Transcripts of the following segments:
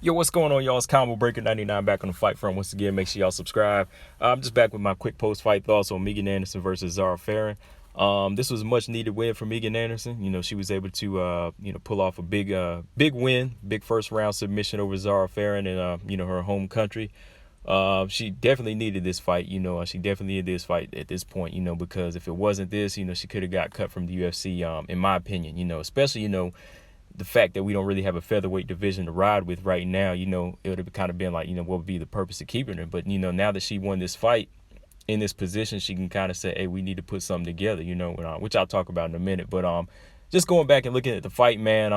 Yo, what's going on, y'all? It's Combo Breaker 99 back on the fight front. Once again, make sure y'all subscribe. I'm just back with my quick post-fight thoughts on Megan Anderson versus Zara Fairn. This was a much-needed win for Megan Anderson. She was able to, pull off a big win, big first-round submission over Zara Fairn in, her home country. She definitely needed this fight. She definitely needed this fight at this point, because if it wasn't this, she could have got cut from the UFC, in my opinion, especially, the fact that we don't really have a featherweight division to ride with right now, it would have kind of been like, what would be the purpose of keeping her? But, now that she won this fight in this position, she can kind of say, hey, we need to put something together, which I'll talk about in a minute. But just going back and looking at the fight, man,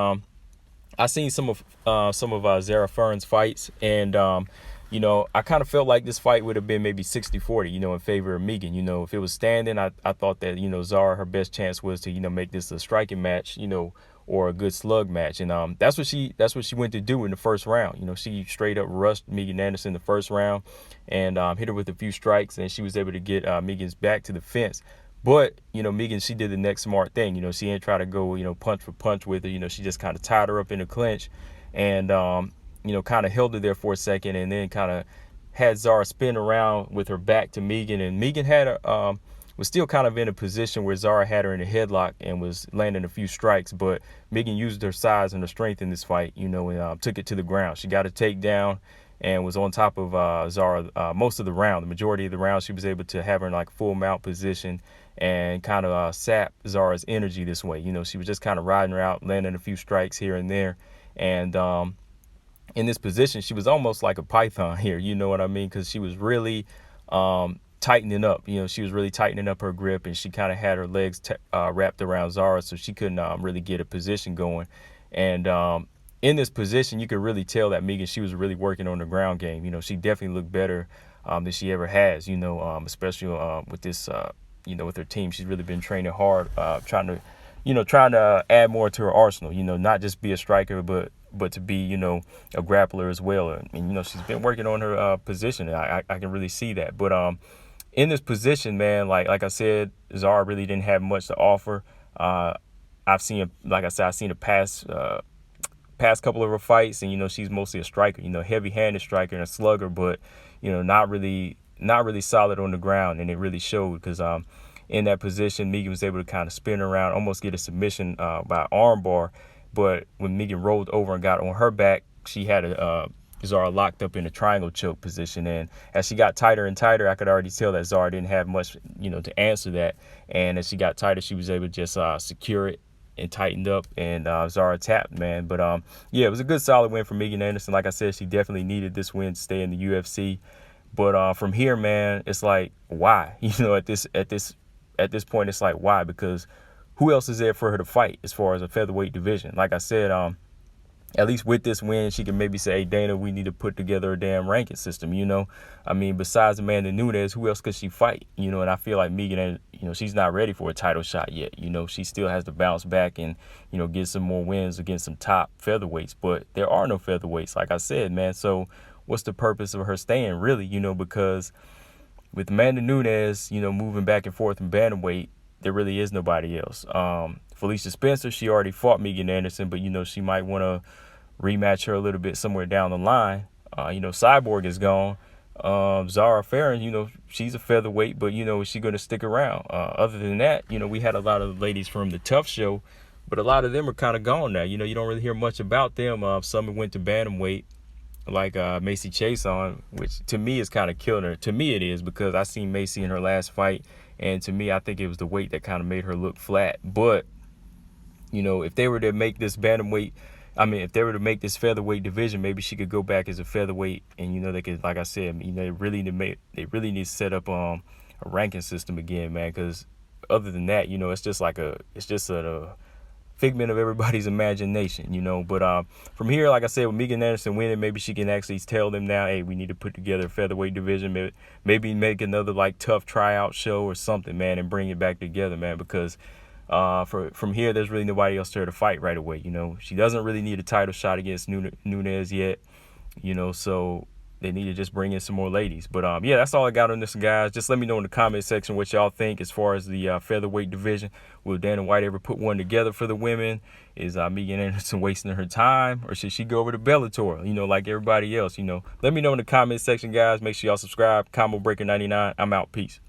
I seen some of Zara Fairn's fights, and I kind of felt like this fight would have been maybe 60-40, in favor of Megan. If it was standing, I thought that, Zara, her best chance was to, make this a striking match, or a good slug match. And that's what she went to do in the first round. She straight up rushed Megan Anderson in the first round and hit her with a few strikes, and she was able to get Megan's back to the fence. But, Megan, she did the next smart thing. She didn't try to go, punch for punch with her. She just kind of tied her up in a clinch and, kind of held her there for a second, and then kind of had Zara spin around with her back to Megan. And Megan had was still kind of in a position where Zara had her in a headlock and was landing a few strikes, but Megan used her size and her strength in this fight, and took it to the ground. She got a takedown and was on top of Zara most of the round. The majority of the round, she was able to have her in like full mount position and kind of sap Zara's energy this way. She was just kind of riding her out, landing a few strikes here and there. And in this position, she was almost like a python here, you know what I mean? Because she was really tightening up. She was really tightening up her grip, and she kind of had her legs wrapped around Zara, so she couldn't really get a position going. And in this position, you could really tell that Megan, she was really working on the ground game. She definitely looked better than she ever has, especially with this, with her team. She's really been training hard, trying to add more to her arsenal, not just be a striker, but to be, a grappler as well. And, she's been working on her position. I can really see that. But in this position, man, like I said, Zara really didn't have much to offer. I've seen a past couple of her fights, and she's mostly a striker, heavy-handed striker and a slugger, but not really solid on the ground, and it really showed because in that position, Megan was able to kind of spin around, almost get a submission by armbar, but when Megan rolled over and got on her back, she had Zara locked up in a triangle choke position, and as she got tighter and tighter, I could already tell that Zara didn't have much, to answer that. And as she got tighter, she was able to just secure it and tightened up, and Zara tapped, man. But yeah, it was a good, solid win for Megan Anderson. Like I said, she definitely needed this win to stay in the UFC. But from here, man, it's like, why? At this point, it's like, why? Because who else is there for her to fight as far as a featherweight division? Like I said, at least with this win, she can maybe say, hey, Dana, we need to put together a damn ranking system, I mean, besides Amanda Nunes, who else could she fight? And I feel like Megan, she's not ready for a title shot yet. She still has to bounce back and, get some more wins against some top featherweights. But there are no featherweights, like I said, man. So what's the purpose of her staying, really? Because with Amanda Nunes, moving back and forth in bantamweight, there really is nobody else. Felicia Spencer, she already fought Megan Anderson, but, she might want to rematch her a little bit somewhere down the line. Cyborg is gone. Zara Fairn, she's a featherweight, but, is she going to stick around? Other than that, we had a lot of ladies from the Tough Show, but a lot of them are kind of gone now. You don't really hear much about them. Some went to bantamweight, like Macy Chiasson, which to me is kind of killing her. To me it is, because I seen Macy in her last fight, and to me I think it was the weight that kind of made her look flat. But if they were to make this bantamweight, if they were to make this featherweight division, maybe she could go back as a featherweight, and they could, like I said, they really need to set up a ranking system again, man. Because other than that, it's just a figment of everybody's imagination, But from here, like I said, with Megan Anderson winning, maybe she can actually tell them now, hey, we need to put together a featherweight division, maybe make another tough tryout show or something, man, and bring it back together, man. Because from here, there's really nobody else there to fight right away. She doesn't really need a title shot against Nunes yet, so they need to just bring in some more ladies. But yeah, that's all I got on this, guys. Just let me know in the comment section what y'all think as far as the featherweight division. Will Dana White ever put one together for the women? Is Megan Anderson wasting her time, or should she go over to Bellator, like everybody else? Let me know in the comment section, guys. Make sure y'all subscribe. Combo Breaker 99. I'm out. Peace.